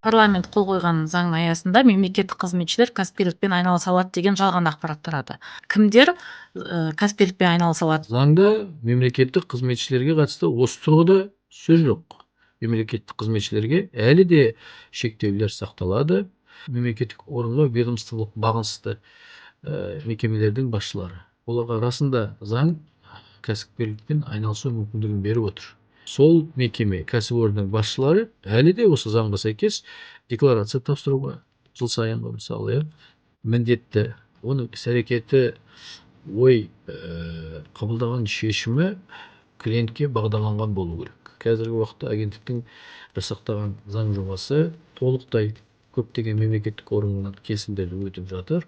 Парламент қол қойған заңның аясында мемлекеттік қызметшілер кәсіпкерлікпен айналыса алады деген жалған ақпарат тарады. Кімдер кәсіпкерлікпен айналыса алады? Заңда мемлекеттік қызметшілерге қатысты осы тұрғыда сөз жоқ. Мемлекеттік қызметшілерге әлі де шектеулер сақталады. Мемлекеттік органға ведомстволық бағынысты мекемелердің басшылары. Оларға расында заң кәсіпкерлікпен айналысу мүмкіндігін беріп отыр. Сол мекеме кәсіпорынның басшылары әлі де осы заңға сәйкес декларация тапсыруға жыл сайынғы мысалы міндетті. Оның іс-әрекеті ой қабылдаған шешімі клиентке бағдарланған болу керек. Қазіргі уақытта агенттіктің жасақтаған заң жобасы толықтай көптеген мемлекеттік органнан келісімдерді өтіп жатыр.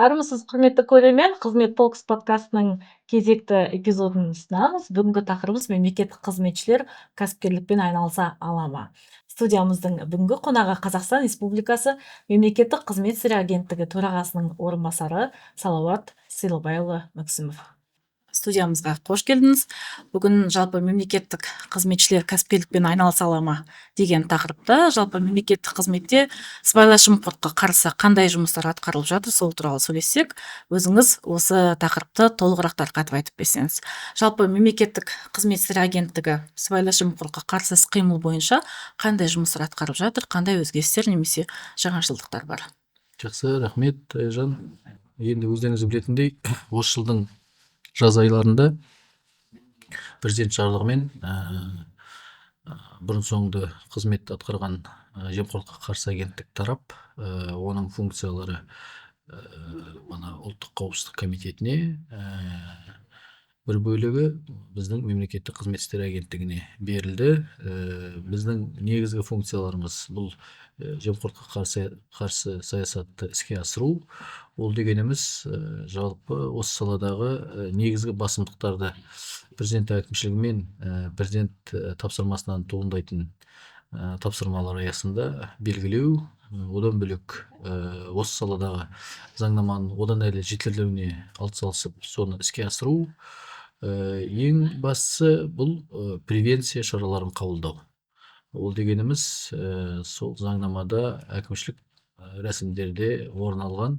Армысыз, құрметті көрермен, Қызмет Толкс подкастының кезекті эпизодын ұсынамыз. Бүгінгі тақырыбымыз мемлекеттік қызметшілер кәсіпкерлікпен айналыса ала ма? Студиямыздың бүгінгі қонағы Қазақстан Республикасы Мемлекеттік қызмет істері агенттігі төрағасының орынбасары Салауат Сыйлыбайұлы Мүксімов. Студиямызға қош келдіңіз. Бүгін жалпы мемлекеттік қызметшілер кәсіпкерлікпен айналыса ала ма деген тақырыпта, жалпы мемлекеттік қызметте сыбайлас жемқорлыққа қарсы қандай жұмыстар атқарылып жатыр, сол туралы сөйлессек, өзіңіз осы тақырыпты толығырақ тарқатып айтып берсеңіз. Жалпы мемлекеттік қызмет істері агенттігі сыбайлас жемқорлыққа қарсы іс-қимыл бойынша қандай жұмыстар атқарып жатыр, қандай өзгерістер немесе жаңашылдықтар бар? Жақсы, рахмет, Айжан. Енді өздеріңіз білетіндей, осы жылдың жаз айларында президент жарлығымен бұрын соңды қызмет атқарған жемқорлыққа қарсы агенттік тарап, оның функциялары ұлттық қауіпсіздік комитетіне, бір бөлігі біздің мемлекеттік қызмет істері агенттігіне берілді. Біздің негізгі функцияларымыз бұл жемқорлыққа қарсы саясатты іске асыру. Ол дегеніміз жалпы осы саладағы негізгі басымдықтарды президент әкімшілігімен президент тапсырмасынан туындайтын тапсырмалар аясында белгілеу, одан бөлек осы саладағы заңнаманың одан әлі жетілдіруіне атсалысып соны іске асыру. Ең бастысы бұл превенция шараларын қабылдау. Ол дегеніміз сол заңнамада әкімшілік рәсімдерде орын алған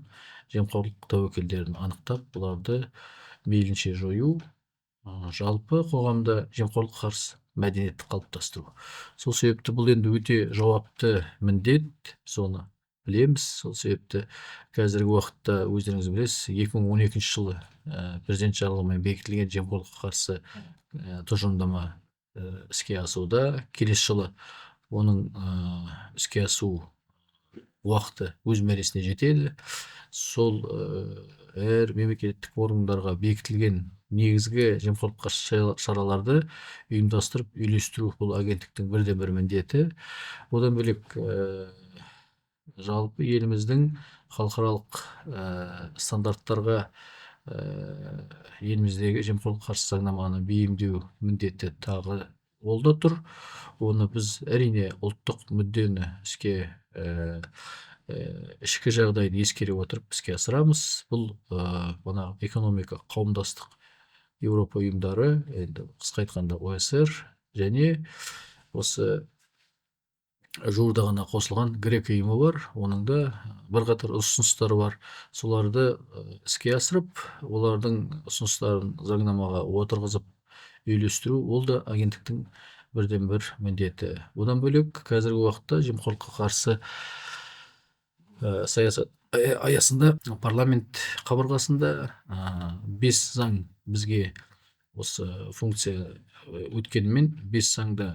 жемқорлық тәуекелдерін анықтап, бұларды мейлінше жою, жалпы қоғамда жемқорлыққа қарсы мәдениетті қалыптастыру. Сол себепті бұл енді өте жауапты міндет, соны білеміз. Сол себепті қазіргі уақытта өздеріңіз білесіз, 2012 жылы президент жарлығымен бекітілген жемқорлыққа қарсы тұжырымдама іске асуда. Келесі жылы оның іске асу уақыты өз мәресіне жетеді. Сол әр мемлекеттік органдарға бекітілген негізгі жемқорлыққа қарсы шараларды ұйымдастырып, үйлестіру бұл агенттіктің бірден бір міндеті. Одан бөлек жалпы еліміздің халықаралық стандарттарға еліміздегі жемқорлыққа қарсы заңнаманы бейімдеу міндеті тағы ол да тұр. Оны біз әрине ұлттық мүддені ішкі жағдайды ескере отырып іске асырамыз. Бұл экономика қауымдастық Еуропа ұйымдары, енді қысқа айтқанда ОСР, және осы жуырда ғана қосылған грек ұйымы бар. Оның да бірқатар ұсыныстары бар. Соларды іске асырып, олардың ұсыныстарын заңнамаға отырғызып үйлестіру, ол да агенттіктің бірден бір міндеті. Одан бөлек қазіргі уақытта жемқорлыққа қарсы саясат аясында парламент қабырғасында 5 заң бізге осы функция өткенімен, 5 заңда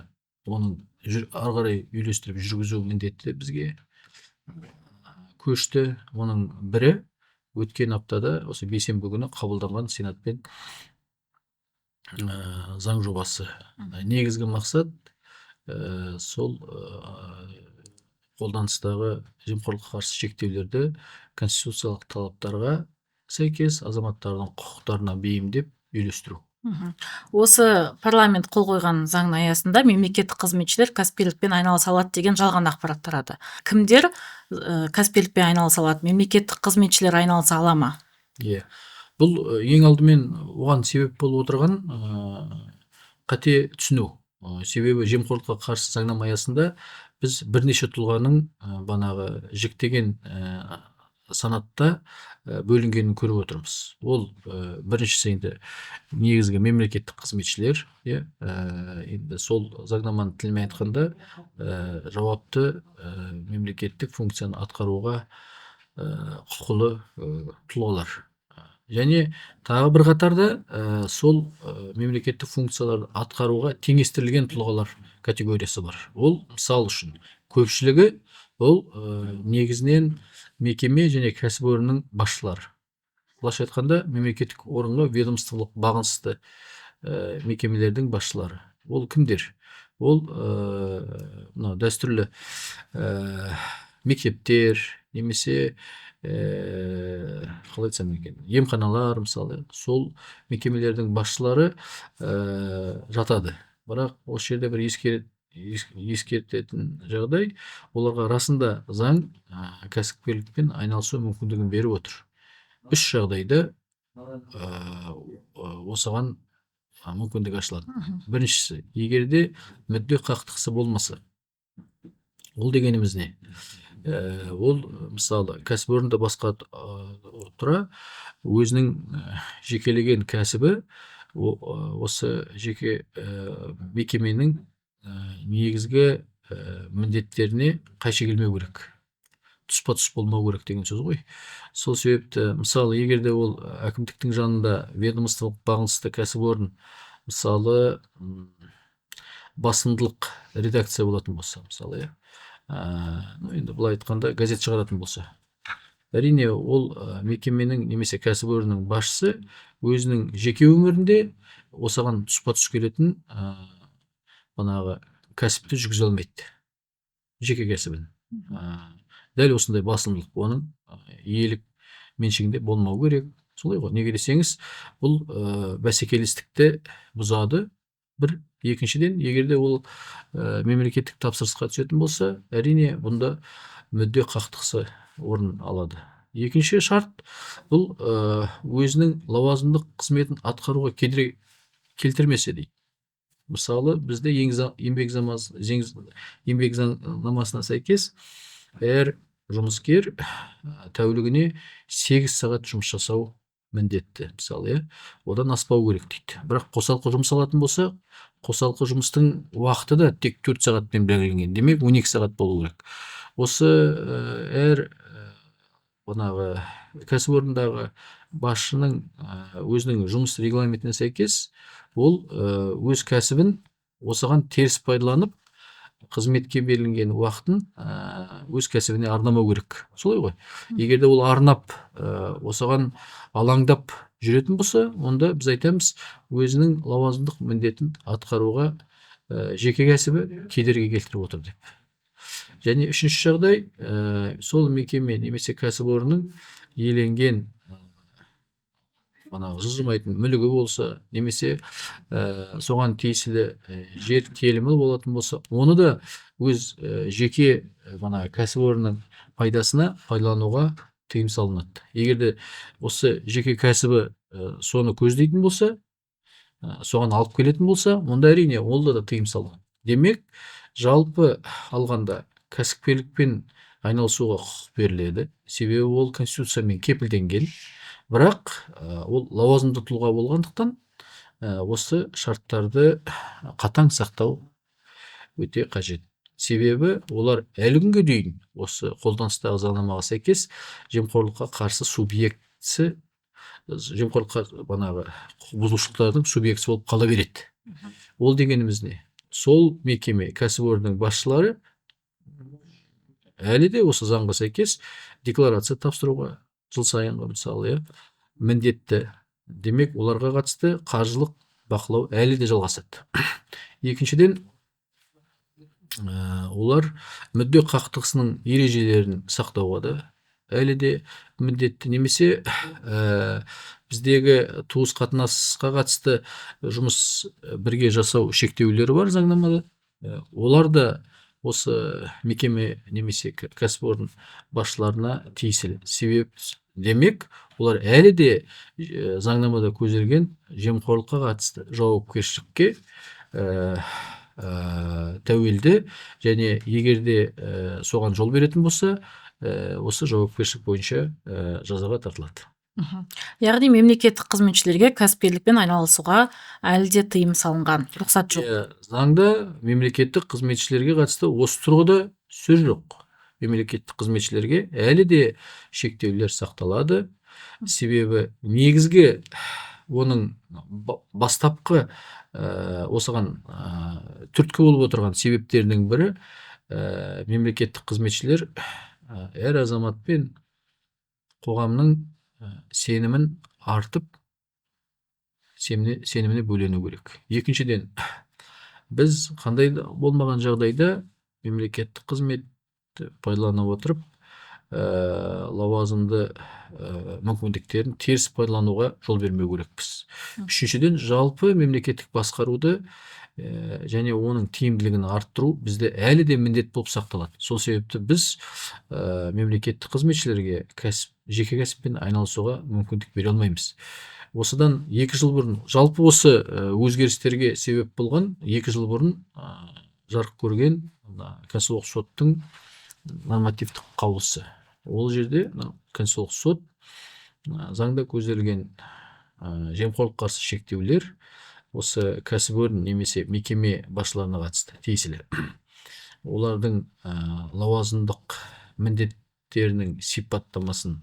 оның ары қарай үйлестіріп жүргізу міндеті бізге көшті. Оның бірі өткен аптада осы бейсенбі күні қабылданған сенатпен заң жобасы. Негізгі мақсат сол қолданыстағы жемқорлыққа қарсы шектеулерді конституциялық талаптарға сәйкес азаматтардың құқықтарына бейімдеп үйлестіру. Осы парламент қол қойған заңның аясында мемлекеттік қызметшілер кәсіпкерлікпен айналыса алады деген жалған ақпарат тарады. Кімдер кәсіпкерлікпен айналыса алады? Мемлекеттік қызметшілер айналыса ала ма? Иә. Бұл ең алдымен оған себеп болып отырған қате түсіну. Себебі жемқорлыққа қарсы заңнама аясында біз бірнеше тұлғаның банағы жіктеген санатта бөлінгенін көріп отырмыз. Ол біріншісі енді негізгі мемлекеттік қызметшілер, енді сол заңнаманың тілімен айтқанда жауапты мемлекеттік функцияны атқаруға құқылы тұлғалар. Және тағы бір қатарда сол мемлекеттік функцияларды атқаруға теңестірілген тұлғалар категориясы бар. Ол мысал үшін көпшілігі ол негізінен мекеме және кәсіпорынның басшылары. Былайша айтқанда мемлекеттік органға ведомстволық бағынысты мекемелердің басшылары. Ол кімдер? Ол дәстүрлі мектептер немесе қалай айтсам екен, емханалар мысалы, сол мекемелердің басшылары жатады. Бірақ осы жерде бір ескертетін жағдай, оларға расында заң кәсіпкерлікпен айналысу мүмкіндігін беріп отыр. Үш жағдайда осыған мүмкіндік ашылады. Біріншісі, егерде мүдде қақтығысы болмаса. Ол дегеніміз не? Ол мысалы кәсіпорынды басқарып тұра өзінің жекелеген кәсібі осы жеке мекеменің негізгі міндеттеріне қайшы келмеу керек, тұспа-тұс болмау керек деген сөз ғой. Сол себепті мысалы егерде ол әкімдіктің жанында ведомстволық бағынысты кәсіпорын, мысалы басымдылық редакция болатын болса, мысалы енді былай айтқанда газет шығаратын болса, әрине ол мекеменің немесе кәсіпорынның басшысы өзінің жеке өмірінде осыған тұспа-тұс келетін банағы кәсіпті жүргізе алмайды, жеке кәсібін. Дәл осындай басымдылық оның иелік меншігінде болмау керек. Солай ғой. Неге десеңіз, бұл бәсекелестікті бұзады. Бір, екіншіден, егерде ол мемлекеттік тапсырысқа түсетін болса, әрине бұнда мүдде қақтығысы орын алады. Екінші шарт, бұл өзінің лауазымдық қызметін атқаруға кедергі келтірмесе дейді. Мысалы, бізде еңбек заңнамасына сәйкес әр жұмыскер тәулігіне 8 сағат жұмыс жасау міндетті, мысалы, одан аспау керек дейді. Бірақ қосалқы жұмыс алатын болса, қосалқы жұмыстың уақыты да тек 4 сағатпен белгіленген. Демек 12 сағат болу керек. Осы әр кәсіпорындағы басшының өзінің жұмыс регламентіне сәйкес ол өз кәсібін осыған теріс пайдаланып, қызметке берілген уақытын өз кәсібіне арнамау керек. Солай ғой. Егерде ол арнап осыған алаңдап жүретін болса, онда біз айтамыз, өзінің лауазымдық міндетін атқаруға жеке кәсібі кедергі келтіріп отыр деп. Және үшінші жағдай, сол мекеме немесе кәсіпорынның иеленген жылжымайтын мүлігі болса, немесе соған тиесілі жер телімі болатын болса, оны да өз жеке кәсіпорынның пайдасына пайдалануға тыйым салынады. Егерде осы жеке кәсібі соны көздейтін болса, соған алып келетін болса, онда әрине олда да тыйым салынады. Демек, жалпы алғанда кәсіпкерлікпен айналысуға құқық беріледі. Себебі ол конституциямен кепілденген. Бірақ ол лауазымды тұлға болғандықтан осы шарттарды қатаң сақтау өте қажет. Себебі олар әлі күнге дейін осы қолданыстағы заңнамаға сәйкес жемқорлыққа қарсы субъектісі, жемқорлыққа құқық бұзушылықтардың субъектісі болып қала береді. Ол дегеніміз не? Сол мекеме кәсіпорынның басшылары әлі де осы заңға сәйкес декларация тапсыруға жыл сайынғы мысалы міндетті. Демек, оларға қатысты қаржылық бақылау әлі де жалғасады. Екіншіден, олар мүдде қақтығысының ережелерін сақтауға да әлі де міндетті, немесе біздегі туыс қатынасқа қатысты жұмыс бірге жасау шектеулері бар заңнамада. Олар да осы мекеме немесе кәсіпорын басшыларына тиесілі. Себеп демек, олар әлі де заңнамада көзделген жемқорлыққа қатысты жауапкершілікке тәуелді, және егер де соған жол беретін болса, осы жауапкершілік бойынша жазаға тартылады. Яғни мемлекеттік қызметшілерге кәсіпкерлікпен айналысуға әлі де тыйым салынған, рұқсат жоқ. Заңда мемлекеттік қызметшілерге қатысты осы тұрғыда сөз жоқ. Мемлекеттік қызметшілерге әлі де шектеулер сақталады. Себебі негізгі оның бастапқы осыған түрткі болып отырған себептерінің бірі, мемлекеттік қызметшілер әр азамат пен қоғамның сенімін артып, сеніміне бөлену керек. Екіншіден, біз қандай болмаған жағдайда мемлекеттік қызметті пайдалана отырып, лауазымды мүмкіндіктерін теріс пайдалануға жол бермеу керекпіз. Үшіншіден, жалпы мемлекеттік басқаруды және оның тиімділігін арттыру бізде әлі де міндет болып сақталады. Сол себепті біз мемлекеттік қызметшілерге жеке кәсіппен айналысуға мүмкіндік бере алмаймыз. Осыдан 2 жыл бұрын, жалпы осы өзгерістерге себеп болған 2 жыл бұрын жарық көрген Конституциялық соттың нормативтік қаулысы. Ол жерде Конституциялық сот заңда көзделген жемқорлыққа қарсы шектеулер осы кәсіпорын немесе мекеме басшыларына қатысты тиесілі. Олардың лауазымдық міндеттерінің сипаттамасын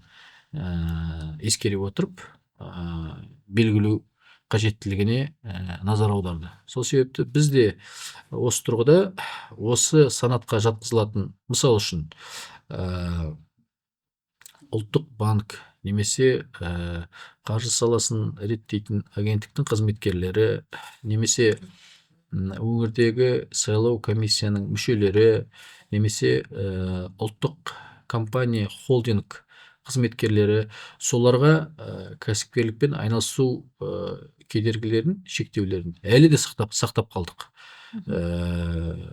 ескере отырып, белгілеу қажеттілігіне назар аударды. Сол себепті бізде осы тұрғыда осы санатқа жатқызылатын, мысал үшін, ұлттық банк немесе қаржы саласын реттейтін агенттіктің қызметкерлері, немесе өңірдегі сайлау комиссияның мүшелері, немесе ұлттық компания, холдинг қызметкерлері, соларға кәсіпкерлікпен айналысу кедергілерін, шектеулерін әлі де сақтап қалдық.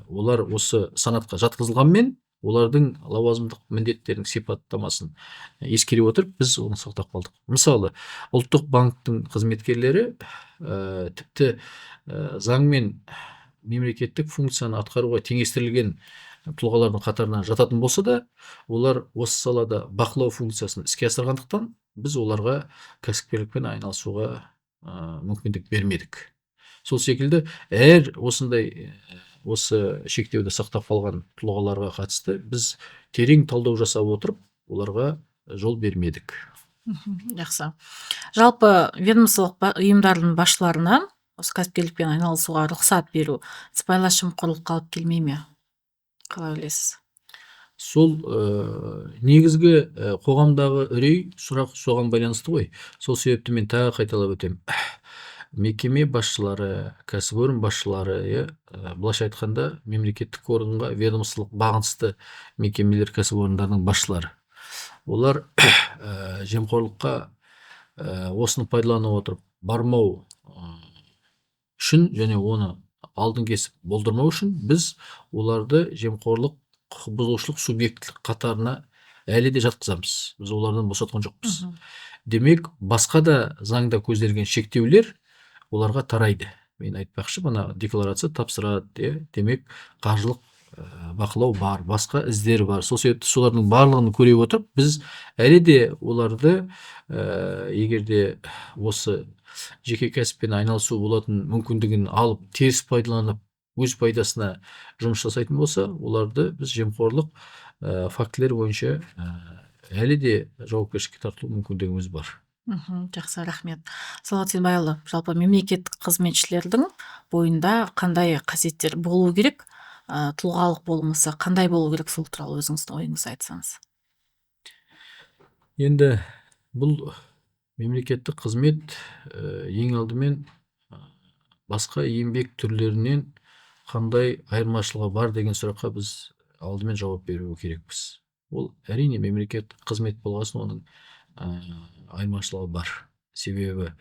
Олар осы санатқа жатқызылғанмен, олардың лауазымдық міндеттерінің сипаттамасын ескере отырып, біз оны сақтап қалдық. Мысалы, ұлттық банктың қызметкерлері тіпті заңмен мемлекеттік функцияны атқаруға теңестірілген тұлғалардың қатарына жататын болса да, олар осы салада бақылау функциясын іске асырғандықтан, біз оларға кәсіпкерлікпен айналысуға мүмкіндік бермедік. Сол секілді, әр осындай осы шектеуді сақтап қалған тұлғаларға қатысты біз терең талдау жасап отырып, оларға жол бермедік. Жақсы. Жалпы ведомстволық ұйымдардың басшыларына осы кәсіпкерлікпен айналысуға рұқсат беру сыбайлас жемқорлыққа алып келмей ме? Қалай ойлайсыз? Сол негізгі қоғамдағы үрей сұрақ соған байланысты ғой. Сол себепті мен тағы қайталап өтемін. Мекеме басшылары, кәсіпорын басшылары, былайша айтқанда, мемлекеттік органға ведомстволық бағынысты мекемелер, кәсіпорындардың басшылары. Олар жемқорлыққа осыны пайдалана отырып бармау үшін және оны алдын кесіп болдырмау үшін біз оларды жемқорлық, құқық бұзушылық субъектілік қатарына әлі де жатқызамыз. Біз олардан босатқан жоқпыз. Демек, басқа да заңда көзделген шектеулер оларға тарайды. Мен айтпақшы, мына декларация тапсырады, демек қаржылық бақылау бар, басқа іздер бар. Сол себепті солардың барлығын көре отырып, біз әлі де оларды егер де осы жеке кәсіппен айналысу болатын мүмкіндігін алып, теріс пайдаланып, өз пайдасына жұмыс жасайтын болса, оларды біз жемқорлық фактілер бойынша әлі де жауапкершілікке тарту мүмкіндігіміз бар. Жақсы, рахмет. Салауат Сенбайұлы, жалпы мемлекеттік қызметшілердің бойында қандай қасиеттер болу керек, тұлғалық болмысы қандай болу керек, сол туралы өзіңіздің ойыңызды айтсаңыз. Енді бұл мемлекеттік қызмет ең алдымен басқа еңбек түрлерінен қандай айырмашылығы бар деген сұраққа біз алдымен жауап беру керекпіз. ол әрине мемлекеттік қызмет болғасын оның айырмашылығы бар. Себебі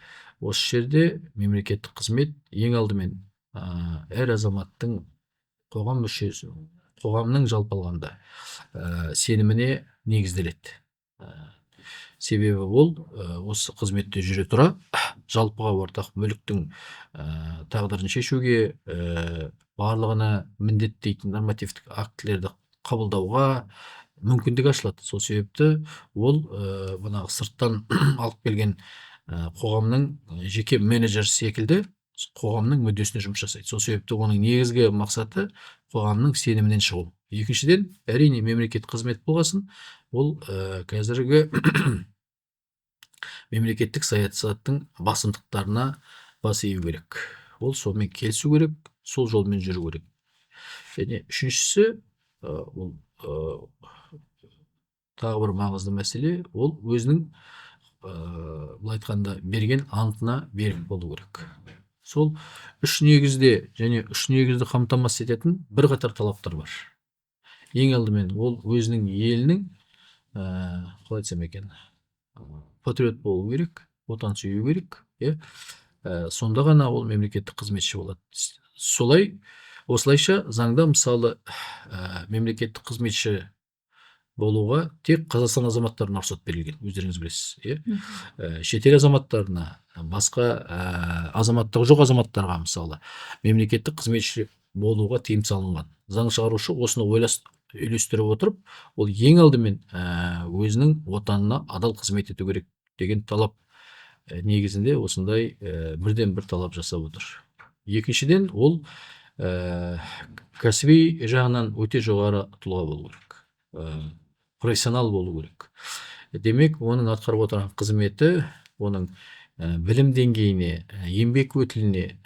осы жерде мемлекеттік қызмет ең алдымен әр азаматтың қоғам мүшесі, қоғамның жалпы алғанда сеніміне негізделеді. Себебі ол осы қызметте жүре тұра жалпыға ортақ мүліктің тағдырын шешуге, барлығына міндеттейтін нормативтік актілерді қабылдауға мүмкіндік ашылады. Сол себепті ол бағанағы сырттан алып келген қоғамның жеке менеджер секілді қоғамның мүддесіне жұмыс жасайды. Сол себепті оның негізгі мақсаты қоғамның сенімінен шығу. Екіншіден, әрине мемлекет қызмет болғасын, ол қазіргі мемлекеттік саясаттың басымдықтарына бас ию керек. Ол сонымен келісу керек, сол жолмен жүру керек. Және үшіншісі, ол тағы бір маңызды мәселе, ол өзінің былай айтқанда берген антына берік болу керек. Сол үш негізді қамтамасыз ететін бірқатар талаптар бар. Ең алдымен ол өзінің елінің қалай айтсам екен, патриот болу керек, отан сүю керек, сонда ғана ол мемлекеттік қызметші болады. Осылайша заңда мысалы мемлекеттік қызметші болуға тек Қазақстан азаматтарына рұқсат берілген, өздеріңіз білесіз. Шетел азаматтарына, басқа азаматтығы жоқ азаматтарға мысалы мемлекеттік қызметші болуға тыйым салынған. Заң шығарушы осыны үйлестіріп отырып, ол ең алдымен өзінің отанына адал қызмет ету керек деген талап негізінде осындай бірден бір талап жасап отыр. Екіншіден, ол кәсіби жағынан өте жоғары тұлға болу керек, профессионал болу керек. Демек, оның атқарып отырған қызметі оның білім деңгейіне, еңбек өтіліне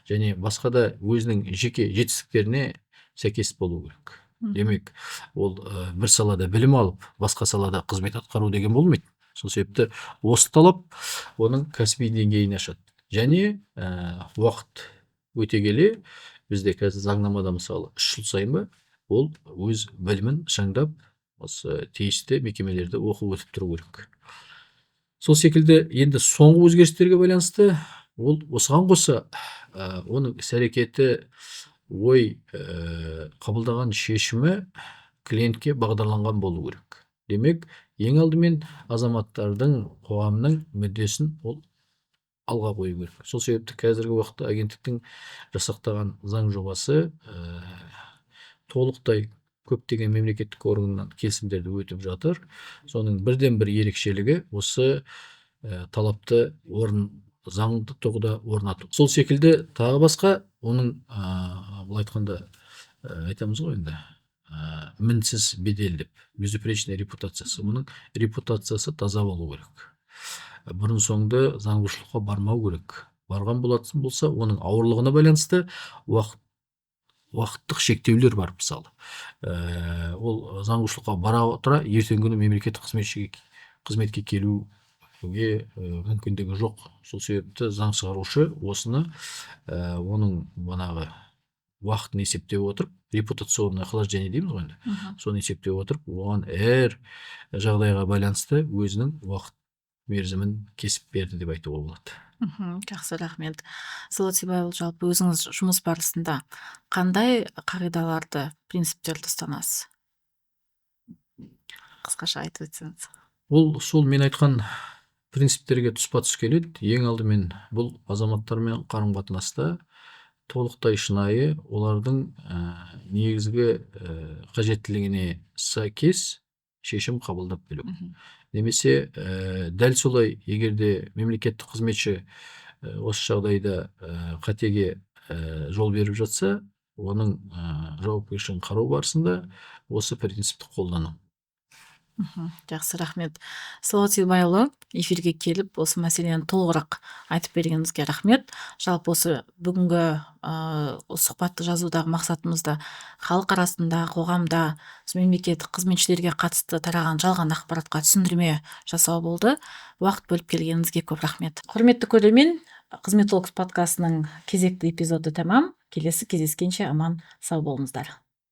және басқа да өзінің жеке жетістіктеріне сәйкес болу керек. Демек, ол бір салада білім алып, басқа салада қызмет атқару деген болмайды. Сол себепті осы талап оның кәсіби деңгейін ашады. Және уақыт өте келе, бізде қазір заңнамада мысалы 3 жыл сайын ба, ол өз білімін шыңдап, осы тиісті мекемелерде оқып өтіп тұру керек. Сол секілді енді соңғы өзгерістерге байланысты, ол осыған қоса оның іс-әрекеті, қабылдаған шешімі клиентке бағдарланған болу керек. Демек, ең алдымен азаматтардың, қоғамның мүддесін ол алға қою керек. Сол себепті қазіргі уақытта агенттіктің жасақтаған заң жобасы толықтай көптеген мемлекеттік органнан келісімдерді өтіп жатыр. Соның бірден бір ерекшелігі осы талапты заңды тұрғыда орнату. Сол секілді тағы басқа оның былай айтқанда айтамыз ғой енді, мінсіз бедел деп, безупречная репутациясы. Оның репутациясы таза болу керек. Бұрын соңды заңбұзушылыққа бармау керек. Барған болатын болса, оның ауырлығына байланысты уақыттық шектеулер бар мысалы. Ол заңбұзушылыққа бара отыра, ертеңгі күні мемлекеттік қызметке келуге мүмкіндігі жоқ. Сол себепті заң шығарушы осыны оның уақытын есептеп отырып, репутационный охлаждение дейміз ғой, соны есептеп отырып, оған әр жағдайға байланысты өзінің уақыт мерзімін кесіп берді деп айтуға болады. Жақсы, рахмет. Салауат Сибайұлы, жалпы өзіңіз жұмыс барысында қандай қағидаларды, принциптерді ұстанасыз? Қысқаша айтып өтсеңіз. Ол сол мен айтқан принциптерге тұспа-тұс келеді. Ең алдымен бұл азаматтармен қарым-қатынаста толықтай шынайы, олардың негізгі қажеттілігіне сәйкес шешім қабылдап білу. Немесе дәл солай, егерде мемлекеттік қызметші осы жағдайда қатеге жол беріп жатса, оның жауапкершілігін қарау барысында осы принципті қолдану. Жақсы, рахмет. Салауат Сибайұлы, эфирге келіп, осы мәселені толығырақ айтып бергеніңізге рахмет. Жалпы осы бүгінгі сұхбатты жазудағы мақсатымызда халық арасында, қоғамда мемлекеттік қызметшілерге қатысты тараған жалған ақпаратқа түсіндірме жасау болды. Уақыт бөліп келгеніңізге көп рахмет. Құрметті көрермен, Қызмет Talks подкастының кезекті эпизоды тәмам. Келесі кездескенше аман сау болыңыздар.